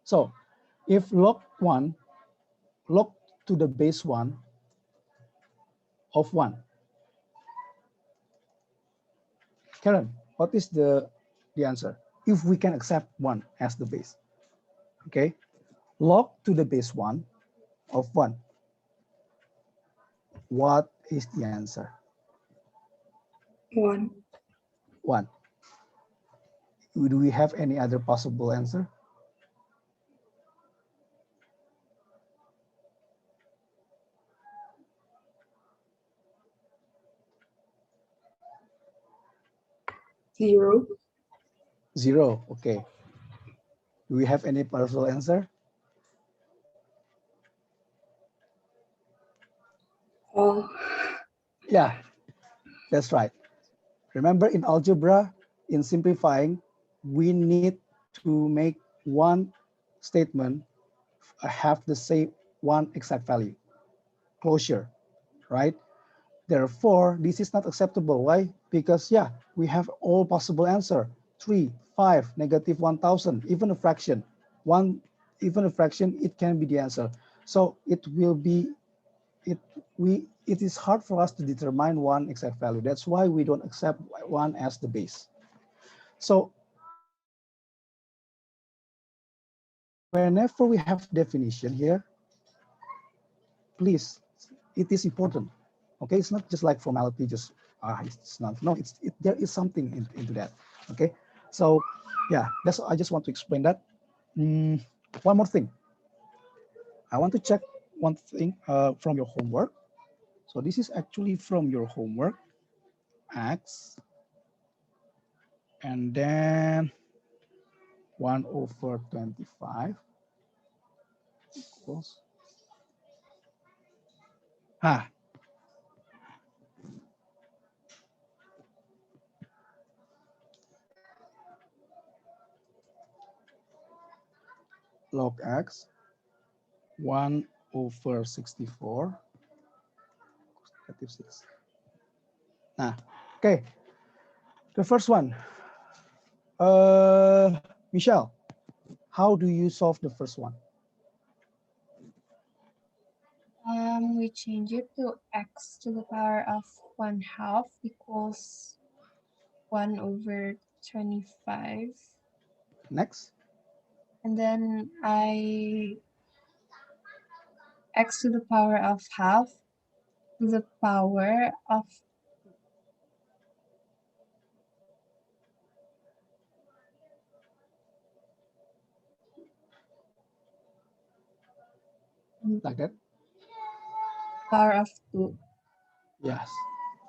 So if log to the base 1 of 1. Karen, what is the answer? If we can accept 1 as the base. Okay, log to the base 1 of 1. What is the answer? 1. 1. Do we have any other possible answer? Zero. 0. Okay. Do we have any partial answer? Oh. Yeah, that's right. Remember, in algebra, in simplifying, we need to make one statement have the same one exact value, closure, right? Therefore, this is not acceptable. Why? Because, yeah, we have all possible answer, 3, 5, negative 1,000, even a fraction. Even a fraction, it can be the answer. So it will be, it is hard for us to determine one exact value. That's why we don't accept 1 as the base. So whenever we have definition here, please, it is important. Okay, it's not just like formality, just it's not. No, there is something into that. Okay, so yeah, that's I just want to explain that. One more thing, I want to check one thing from your homework. So this is actually from your homework, x, and then 1/25 equals log x 1/64 -6. Nah, okay. The first one, Michelle, how do you solve the first one? We change it to x to the power of 1/2 equals 1/25. Next. And then x to the power of half to the power of Like that? power of 2. Yes,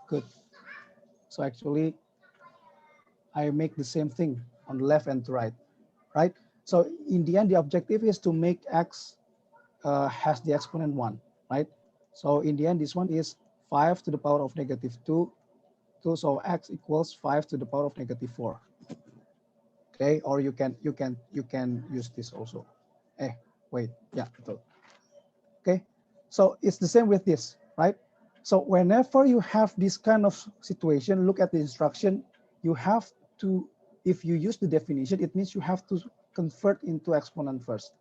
good. So actually, I make the same thing on the left and right, right? So in the end, the objective is to make x has the exponent 1, right? So in the end, this one is 5 to the power of -2, so x equals 5 to the power of -4. Okay, or you can use this also. Wait, yeah, okay. So it's the same with this, right? So whenever you have this kind of situation, look at the instruction, you have to, if you use the definition, it means you have to convert into exponent first.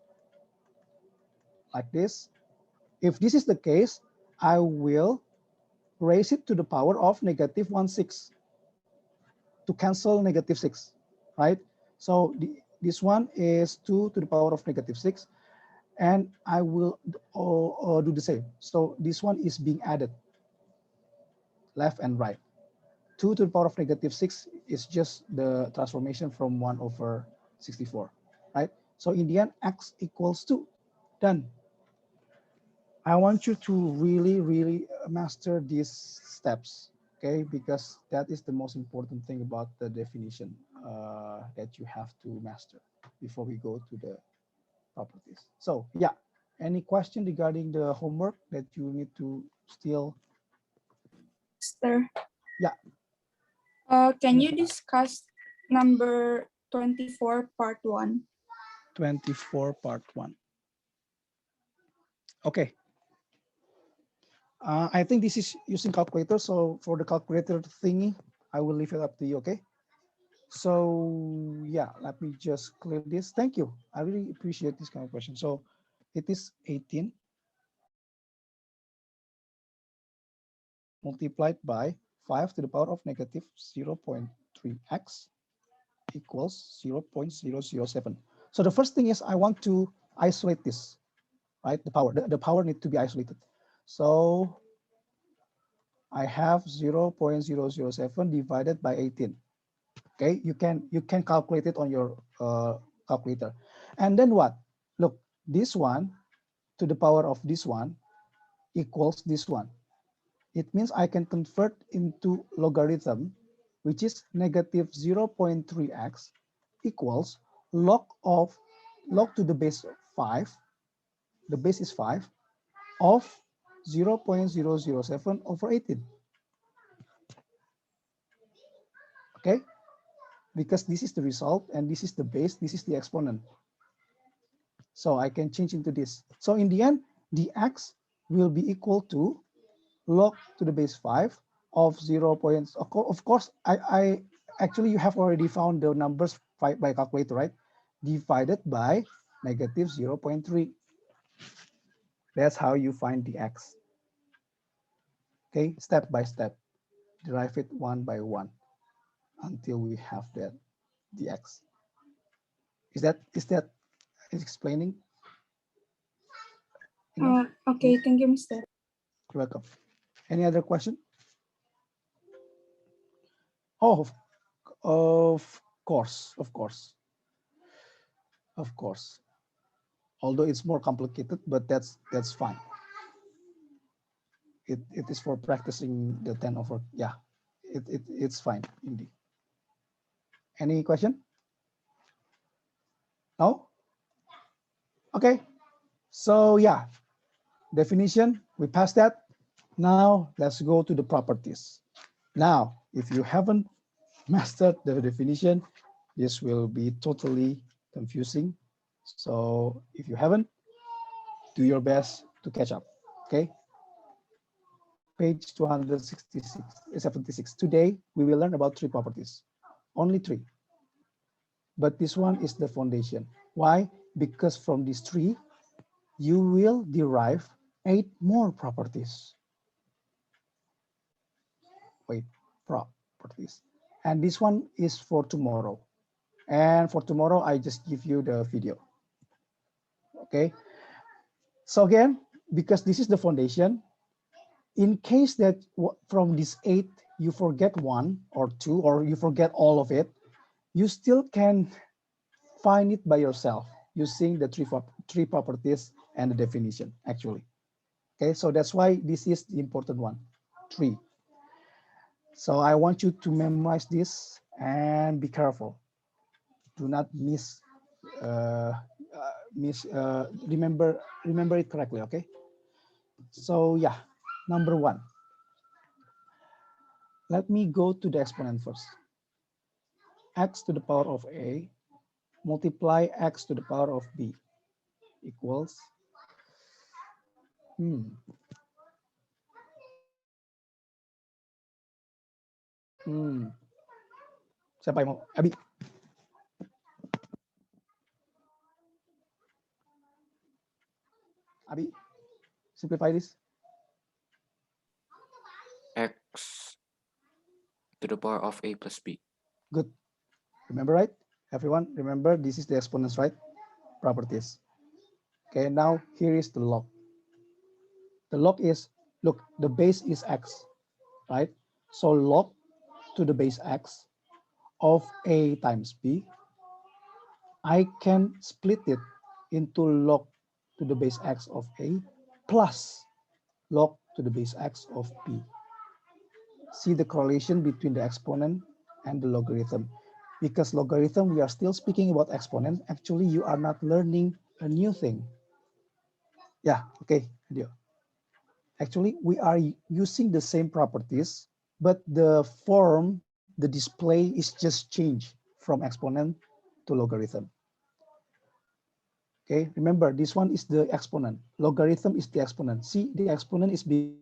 Like this. If this is the case, I will raise it to the power of -1/6 to cancel -6, right? So this one is 2 to the power of -6, and I will do the same. So this one is being added, left and right. 2 to the power of -6 is just the transformation from 1/64, right? So in the end, x equals 2. Done. I want you to really master these steps, okay? Because that is the most important thing about the definition that you have to master before we go to the properties. So yeah, any question regarding the homework that you need to still? Sir. Yeah. Can you discuss number 24 part 1? 24 part 1. Okay. I think this is using calculator. So for the calculator thingy, I will leave it up to you, okay? So yeah, let me just clear this. Thank you. I really appreciate this kind of question. So it is 18 multiplied by 5 to the power of negative 0.3x equals 0.007. So the first thing is I want to isolate this, right? The power, the power need to be isolated. So I have 0.007 divided by 18. Okay, you can calculate it on your calculator. And then what? Look, this one to the power of this one equals this one. It means I can convert into logarithm, which is negative 0.3x equals log to the base 5, the base is 5, of 0.007 over 18. Okay, because this is the result and this is the base, this is the exponent. So I can change into this. So in the end, the x will be equal to log to the base 5 of 0. Of course, I actually you have already found the numbers by calculator, right? Divided by negative 0.3. That's how you find the x. Okay, step by step, derive it one by one until we have that the x. Is that explaining? Okay, thank you, Mr. You're welcome. Any other question? Oh, of course. Although it's more complicated, but that's fine. It is for practicing the 10 over. Yeah, it's fine indeed. Any question? No? Okay. So yeah, definition, we passed that. Now let's go to the properties. Now, if you haven't mastered the definition, this will be totally confusing. So if you haven't, do your best to catch up, okay? Page 266, 76. Today, we will learn about 3 properties, only 3. But this one is the foundation. Why? Because from these 3, you will derive 8 more properties. Wait, properties. And this one is for tomorrow. And for tomorrow, I just give you the video. Okay. So again, because this is the foundation, in case that from this 8, you forget 1 or 2, or you forget all of it, you still can find it by yourself using the 3 properties and the definition, actually. Okay, so that's why this is the important one, 3. So I want you to memorize this and be careful. Do not remember it correctly, okay? So yeah, number 1. Let me go to the exponent first. X to the power of A multiply x to the power of B equals siapa yang mau? Abi. Abi, simplify this. X to the power of A plus B. Good. Remember, right? Everyone, remember this is the exponents, right? Properties. Okay, now here is the log. The log is, look, the base is x, right? So log to the base x of A times B, I can split it into log to the base x of A plus log to the base x of B. See the correlation between the exponent and the logarithm. Because logarithm, we are still speaking about exponent. Actually, you are not learning a new thing. Yeah, okay, video. Actually, we are using the same properties, but the form, the display is just changed from exponent to logarithm. Okay, remember this one is the exponent. Logarithm is the exponent. See, the exponent is being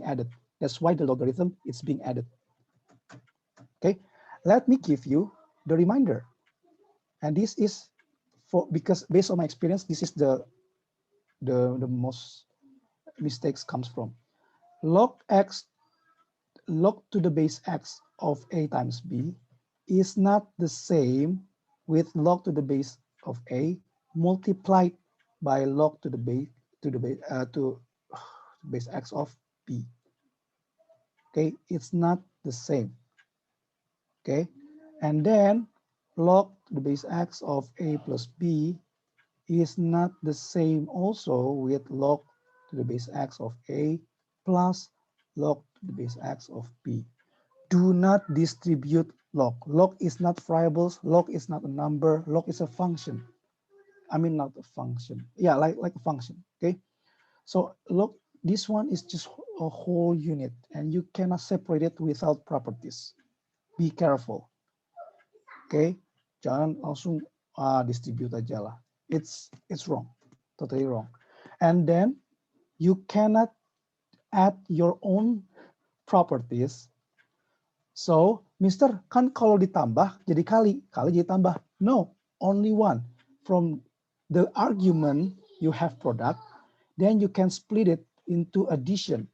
added. That's why the logarithm is being added. Okay, let me give you the reminder. And this is because based on my experience, this is the most mistakes comes from log to the base x of a times b is not the same with log to the base of a multiplied by log to the base to base x of b. Okay, it's not the same. Okay, and then log to the base x of a plus b is not the same also with log to the base x of a plus log to the base x of b. Do not distribute log. Log is not variables. Log is not a number. Log is a function. I mean, not a function. Yeah, like a function. Okay. So log, this one is just a whole unit, and you cannot separate it without properties. Be careful. Okay. Jangan langsung distribute aja lah. It's wrong, totally wrong. And then you cannot add your own properties. So, Mister, kan kalau ditambah jadi kali jadi tambah. No, only one. From the argument you have product, then you can split it into addition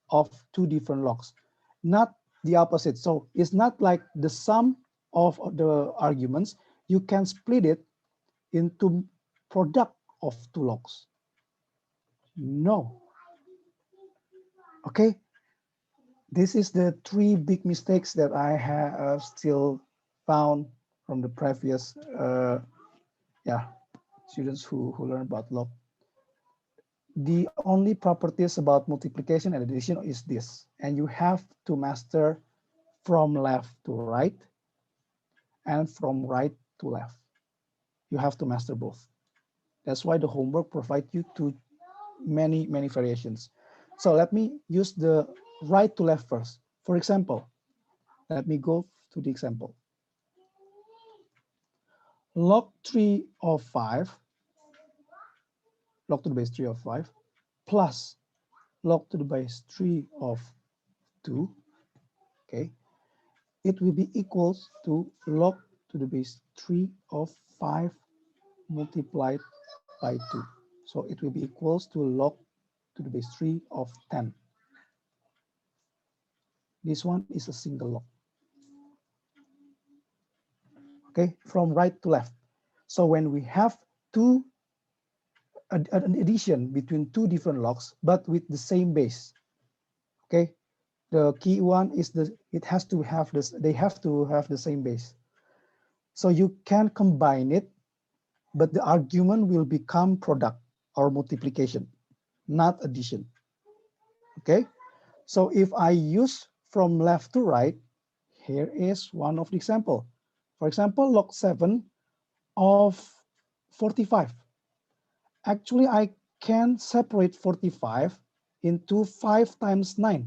of two different logs, not the opposite. So it's not like the sum of the arguments. You can split it into product of two logs. No. Okay. This is the three big mistakes that I have still found from the previous students who learn about log. The only properties about multiplication and addition is this, and you have to master from left to right and from right to left. You have to master both. That's why the homework provides you to many variations. So let me use the right to left first. For example, let me go to the example. Log 3 of 5, log to the base 3 of 5, plus log to the base 3 of 2, okay, it will be equals to log to the base 3 of 5 multiplied by 2. So it will be equals to log to the base 3 of 10. This one is a single log. Okay, from right to left. So when we have an addition between two different logs, but with the same base, okay, the key one is they have to have the same base. So you can combine it, but the argument will become product or multiplication, not addition. Okay, so if I use from left to right, here is one of the example. For example, log 7 of 45. Actually, I can separate 45 into 5 times 9,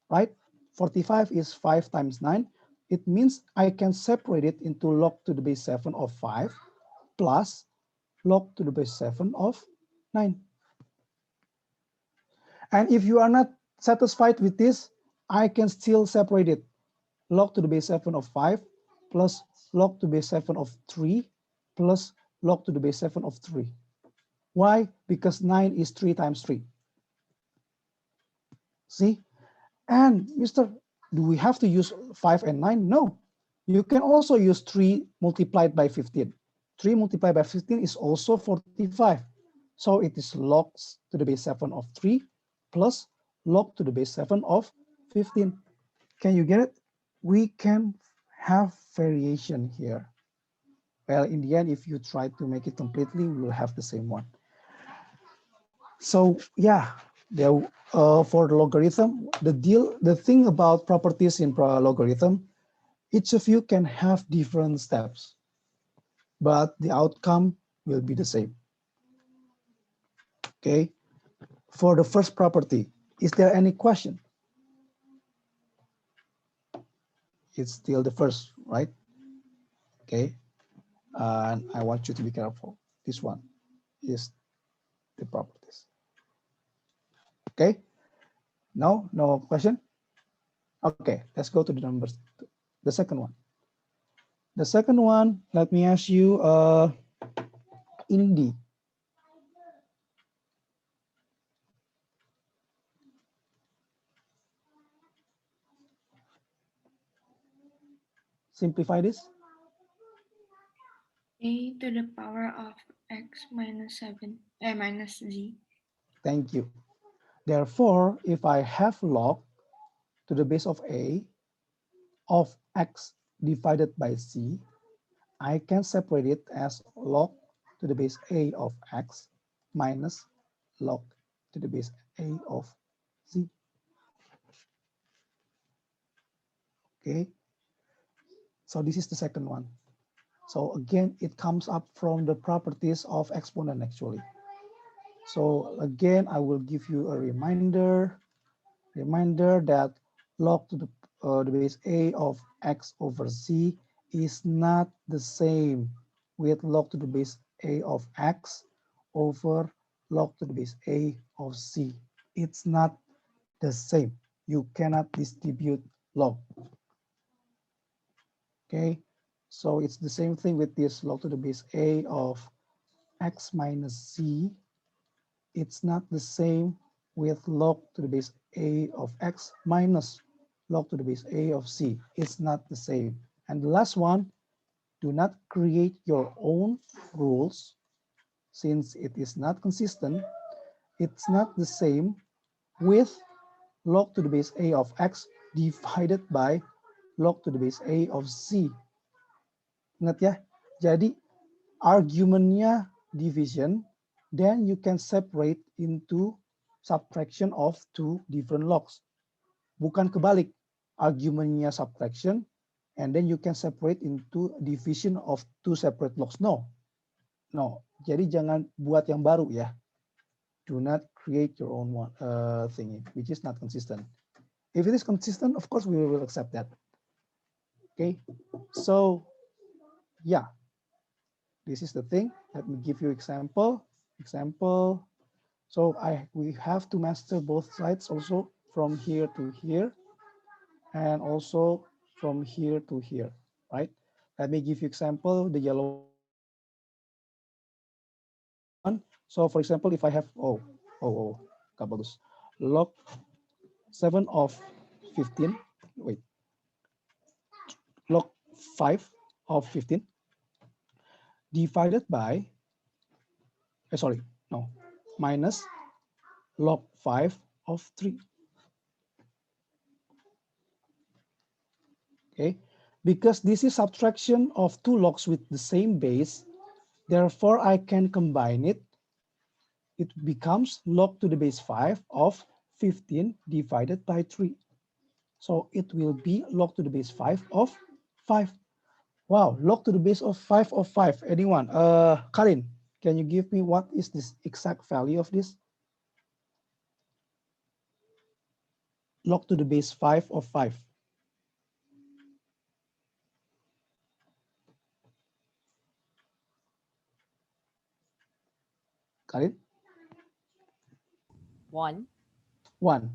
right? 45 is 5 times 9. It means I can separate it into log to the base 7 of 5 plus log to the base 7 of 9. And if you are not satisfied with this, I can still separate it. Log to the base 7 of 5 plus log to the base 7 of 3 plus log to the base 7 of 3. Why? Because 9 is 3 times 3. See? And Mr., do we have to use 5 and 9? No. You can also use 3 multiplied by 15. 3 multiplied by 15 is also 45. So it is log to the base 7 of 3 plus log to the base 7 of 15. Can you get it? We can have variation here. Well, in the end, if you try to make it completely, we will have the same one. So yeah, for the logarithm, the thing about properties in logarithm, each of you can have different steps, but the outcome will be the same. Okay. For the first property, is there any question? It's still the first, right? Okay. And I want you to be careful. This one is the properties. Okay. No question? Okay, let's go to the numbers. The second one. The second one, let me ask you, Indi. Simplify this. A to the power of x minus 7, minus z. Thank you. Therefore, if I have log to the base of a of x divided by z, I can separate it as log to the base a of x minus log to the base a of z. Okay, so this is the second one. So again, it comes up from the properties of exponent actually. So again, I will give you a reminder that log to the base a of x over z is not the same with log to the base a of x over log to the base a of z. It's not the same. You cannot distribute log. Okay, so it's the same thing with this log to the base a of x minus z. It's not the same with log to the base a of x minus log to the base a of z. It's not the same. And the last one, do not create your own rules since it is not consistent. It's not the same with log to the base a of x divided by log to the base a of z. Ingat ya, jadi argumennya division, then you can separate into subtraction of two different logs. Bukan kebalik, argumennya subtraction, and then you can separate into division of two separate logs. No, jadi jangan buat yang baru ya. Do not create your own one thingy, which is not consistent. If it is consistent, of course, we will accept that. Okay, so yeah. This is the thing. Let me give you example. So we have to master both sides also from here to here and also from here to here, right? Let me give you example, the yellow one. So for example, if I have, gak bagus. Log 7 of 15, wait. Log 5 of 15 divided by, minus log 5 of 3. Okay, because this is subtraction of two logs with the same base, therefore I can combine it. It becomes log to the base 5 of 15 divided by 3. So it will be log to the base 5 of 5. Wow, log to the base of 5 of 5. Anyone? Karin, can you give me what is this exact value of this? Log to the base 5 of 5. Karin? 1. 1.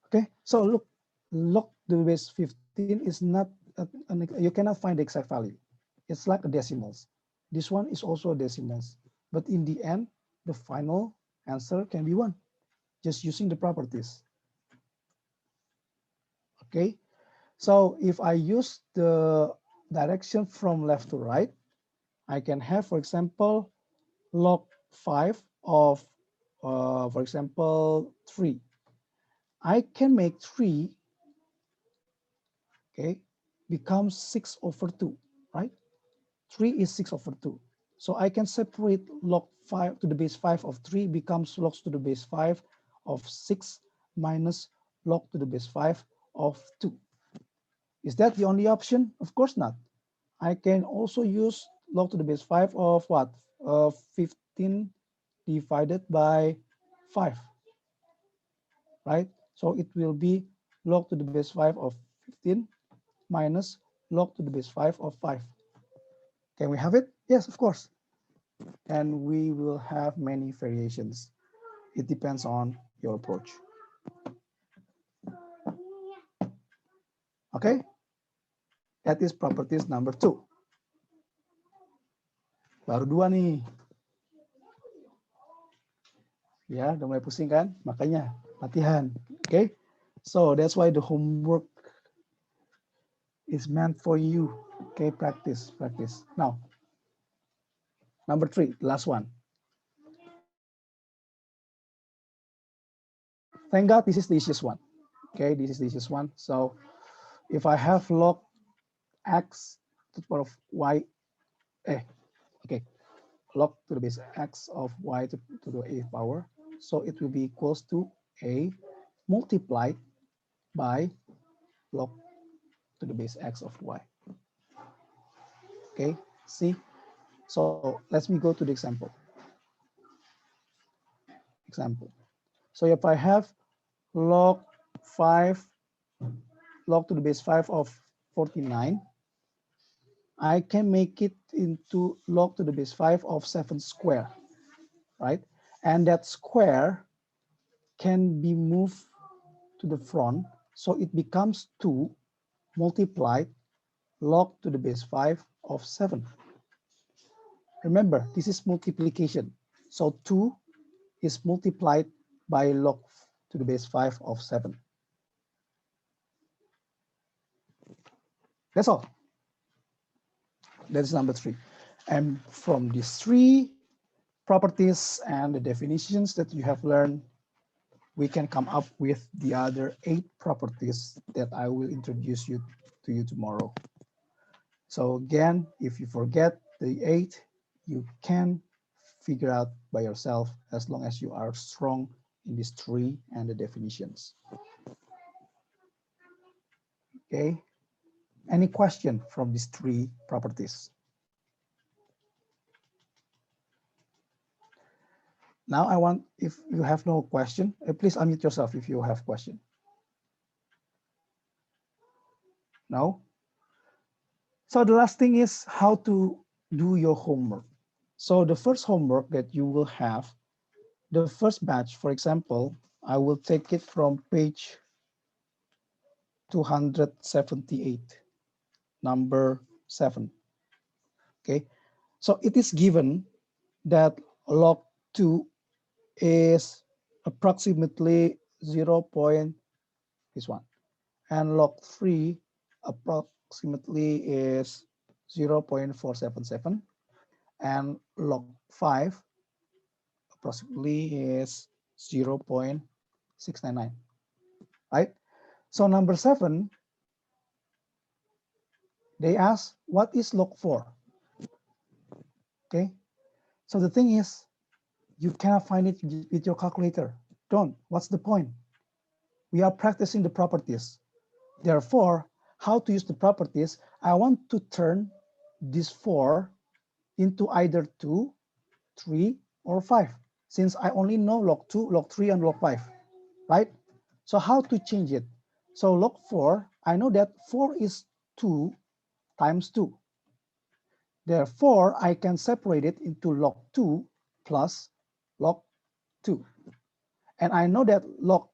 Okay, so look, log to the base 15 is not, you cannot find the exact value. It's like a decimals. This one is also a decimals. But in the end, the final answer can be 1, just using the properties. Okay, so if I use the direction from left to right, I can have, for example, log 5 of, for example, 3. I can make 3, okay, becomes 6 over 2, right? 3 is 6 over 2. So I can separate log 5 to the base 5 of 3 becomes logs to the base 5 of 6 minus log to the base 5 of 2. Is that the only option? Of course not. I can also use log to the base 5 of what? 15 divided by 5, right? So it will be log to the base 5 of 15 minus log to the base 5 of 5. Can we have it? Yes, of course. And we will have many variations. It depends on your approach. Okay, that is properties number 2. Baru 2 nih. Ya, udah mulai pusing kan? Makanya latihan. Okay, so that's why the homework is meant for you. Okay, practice. Now, number 3, the last one. Thank God this is the easiest one. Okay, this is the easiest one. So if I have log x to the power of y, log to the base x of y to the a power, so it will be equals to a multiplied by log to the base x of y. Okay, see? So let me go to the example. So if I have log 5, log to the base 5 of 49, I can make it into log to the base 5 of 7 square, right? And that square can be moved to the front, so it becomes 2 multiplied log to the base 5 of 7. Remember, this is multiplication. So 2 is multiplied by log to the base 5 of 7. That's all. That's number 3. And from these 3 properties and the definitions that you have learned, we can come up with the other 8 properties that I will introduce to you tomorrow. So again, if you forget the 8, you can figure out by yourself as long as you are strong in these 3 and the definitions. Okay. Any question from these 3 properties? Now I want, if you have no question, please unmute yourself if you have question. No? So the last thing is how to do your homework. So the first homework that you will have, the first batch, for example, I will take it from page 278, number 7. Okay, so it is given that log 2 is approximately 0. This one, and log 3 approximately is 0.477, and log 5 approximately is 0.699, right? So number 7, they ask, what is log 4? Okay, so the thing is, you cannot find it with your calculator. Don't. What's the point? We are practicing the properties. Therefore, how to use the properties, I want to turn this 4 into either 2, 3, or 5, since I only know log 2, log 3, and log 5, right? So how to change it? So log 4, I know that 4 is 2 times 2. Therefore, I can separate it into log 2 plus log 2. And I know that log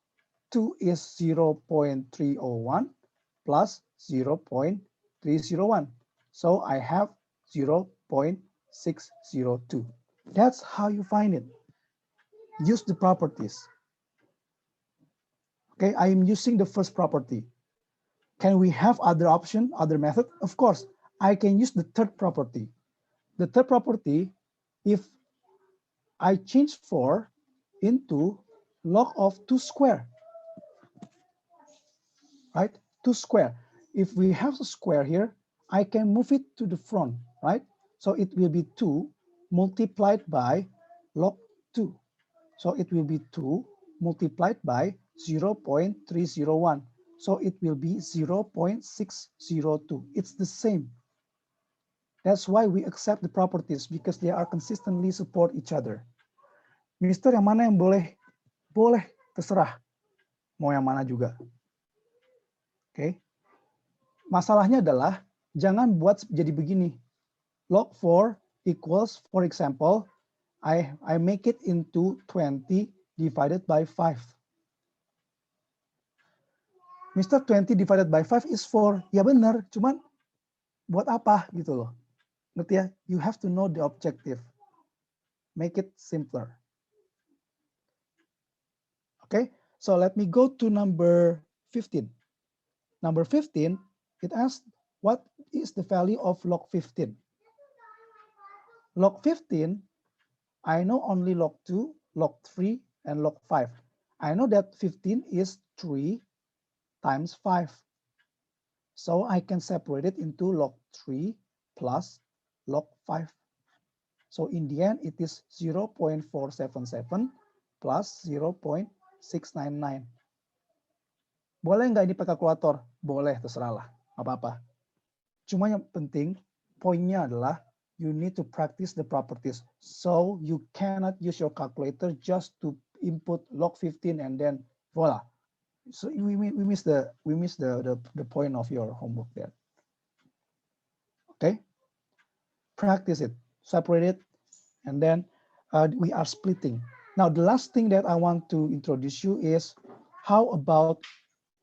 2 is 0.301 plus 0.301. So I have 0.602. That's how you find it. Use the properties. Okay, I am using the first property. Can we have other option, other method? Of course, I can use the third property. The third property, if I change 4 into log of 2 square, right? 2 square. If we have a square here, I can move it to the front, right? So it will be 2 multiplied by log 2. So it will be 2 multiplied by 0.301. So it will be 0.602. It's the same. That's why we accept the properties, because they are consistently support each other. Mister, yang mana yang boleh? Boleh, terserah. Mau yang mana juga. Oke. Masalahnya adalah jangan buat jadi begini. Log 4 equals, for example, I make it into 20 divided by 5. Mr. 20 divided by 5 is 4. Ya benar, cuman buat apa gitu loh. Ngerti ya? You have to know the objective. Make it simpler. Okay, so let me go to number 15. Number 15, it asks, what is the value of log 15? Log 15, I know only log 2, log 3, and log 5. I know that 15 is 3 times 5. So I can separate it into log 3 plus log 5. So in the end, it is 0.477 plus 0.699. Boleh nggak ini pakai kalkulator? Boleh, terserah lah, nggak apa-apa. Cuma yang penting, poinnya adalah you need to practice the properties. So you cannot use your calculator just to input log 15 and then voila. So we miss the point of your homework there. Okay, practice it, separate it, and then we are splitting. Now the last thing that I want to introduce you is how about,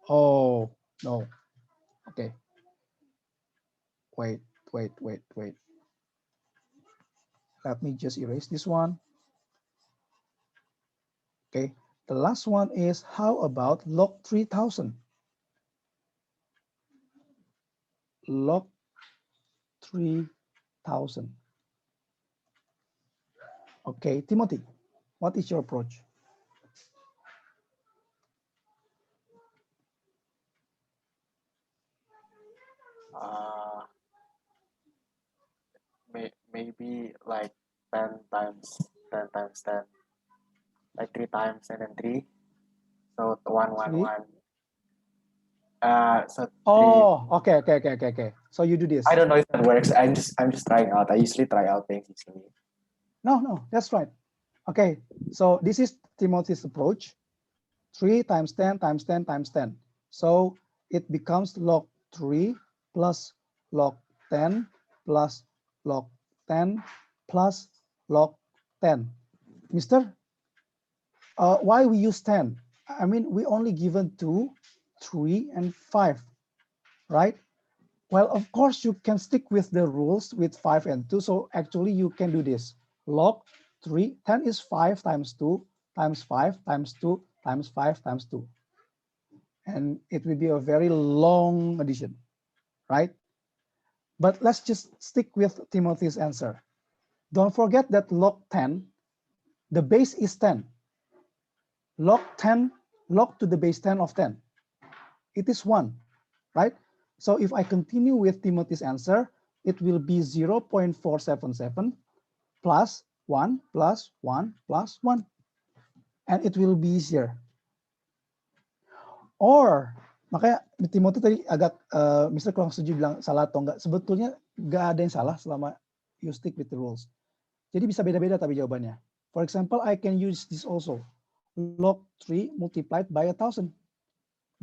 oh no, okay, wait. Let me just erase this one. Okay, the last one is how about log 3000? Log 3000. Okay, Timothy, what is your approach? Maybe like 10 times 10 times 10, like 3 times and then 3. So 1, 1, 1. So Oh, okay. So you do this. I don't know if that works. I'm just trying out. I usually try out things easily. No, that's right. Okay, so this is Timothy's approach. 3 times 10 times 10 times 10. So it becomes log 3 plus log 10 plus log 10 plus log 10. Mister, why we use 10? I mean, we only given 2, 3, and 5, right? Well, of course, you can stick with the rules with 5 and 2. So actually, you can do this. Log 3, 10 is 5 times 2 times 5 times 2 times 5 times 2. And it will be a very long addition, right? But let's just stick with Timothy's answer. Don't forget that log 10, the base is 10. Log 10, log to the base 10 of 10. It is 1, right? So if I continue with Timothy's answer, it will be 0.477 plus 1 plus 1 plus 1. And it will be easier. Or, makanya Timothy tadi agak, Mr. kurang setuju bilang salah atau enggak. Sebetulnya enggak ada yang salah selama you stick with the rules. Jadi bisa beda-beda tapi jawabannya. For example, I can use this also. Log 3 multiplied by 1,000.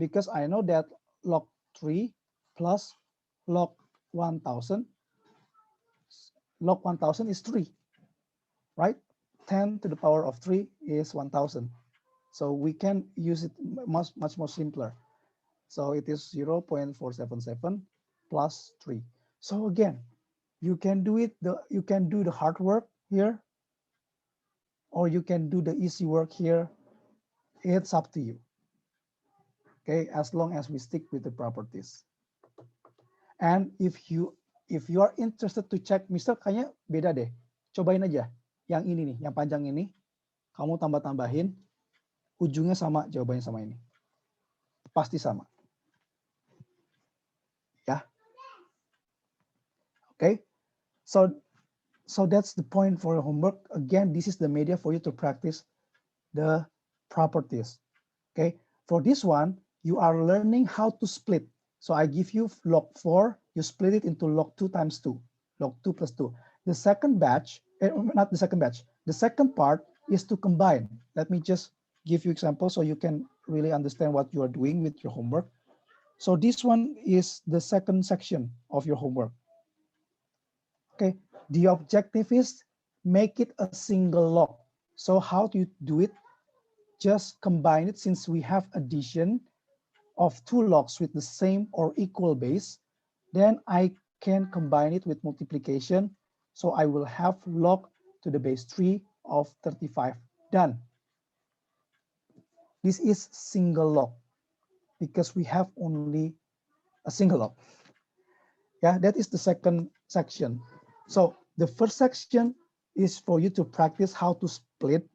Because I know that log 3 plus log 1,000, log 1,000 is 3, right? 10 to the power of 3 is 1,000. So we can use it much more simpler. So it is 0.477 plus 3. So again, you can do it, you can do the hard work here, or you can do the easy work here. It's up to you. Okay, as long as we stick with the properties. And if you are interested to check, Mister, kayaknya beda deh. Cobain aja yang ini nih, yang panjang ini. Kamu tambah-tambahin, ujungnya sama, jawabannya sama ini. Pasti sama. Ya. Okay. So that's the point for your homework. Again, this is the media for you to practice the properties. Okay. For this one, you are learning how to split. So I give you log 4, you split it into log 2 times 2, log 2 plus 2. The second batch, not the second batch, the second part is to combine. Let me just give you examples so you can really understand what you are doing with your homework. So this one is the second section of your homework. Okay, the objective is make it a single log. So how do you do it? Just combine it since we have addition of two logs with the same or equal base, then I can combine it with multiplication. So I will have log to the base 3 of 35. Done. This is single log because we have only a single log. Yeah, that is the second section. So the first section is for you to practice how to split.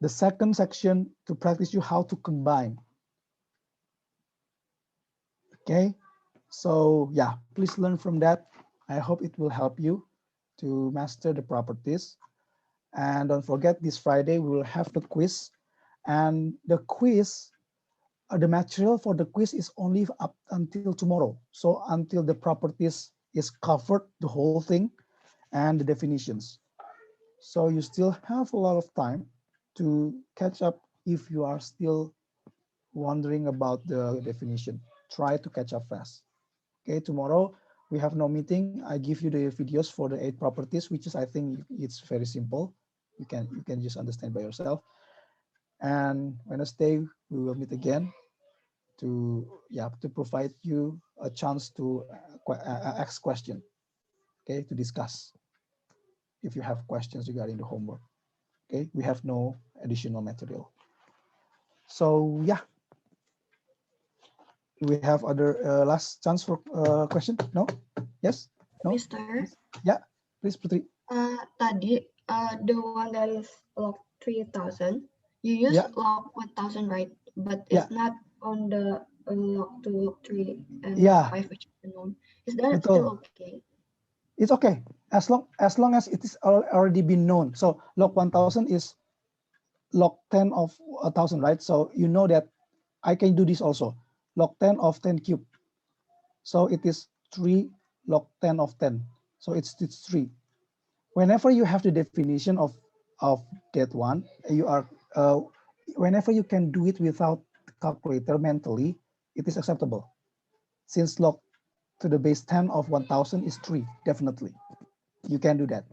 The second section to practice you how to combine. Okay, so yeah, please learn from that. I hope it will help you to master the properties. And don't forget, this Friday we will have the quiz. And the quiz, the material for the quiz is only up until tomorrow. So until the properties is covered, the whole thing, and the definitions. So you still have a lot of time to catch up if you are still wondering about the definition. Try to catch up fast. Okay, tomorrow we have no meeting. I give you the videos for the 8 properties, which is, I think it's very simple. You can just understand by yourself. And Wednesday we will meet again to provide you a chance to ask question. Okay, to discuss if you have questions regarding the homework. Okay, we have no additional material. So yeah, we have other last chance for question. No? Yes? No? Mister, Yeah, please Putri. tadi the one that is log 3000, you use Yeah. log 1000, right? But Yeah. it's not on the log 2, log 3, and Yeah. log 5, which is unknown. Is that Betul. still okay? It's okay as long as it is already been known. So log 1000 is log 10 of 1000, right? So you know that I can do this also. Log 10 of 10 cube. So it is 3 log 10 of 10. So it's 3. Whenever you have the definition of that one, you are whenever you can do it without calculator mentally, it is acceptable. Since log to the base 10 of 1000 is 3, definitely. You can do that.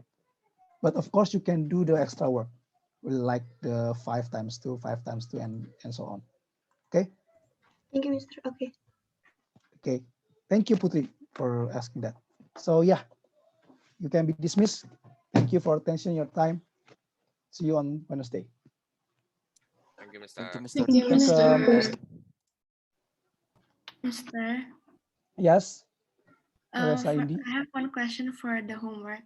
But of course, you can do the extra work, like the 5 times 2, 5 times 2, and so on. Okay? Thank you, Mister. Okay. Okay. Thank you, Putri, for asking that. So yeah, you can be dismissed. Thank you for attention, your time. See you on Wednesday. Thank you, Mr. Thank you, Thank you, Mister. Mr. Mister, Yes. Teresa I Indi. have one question for the homework.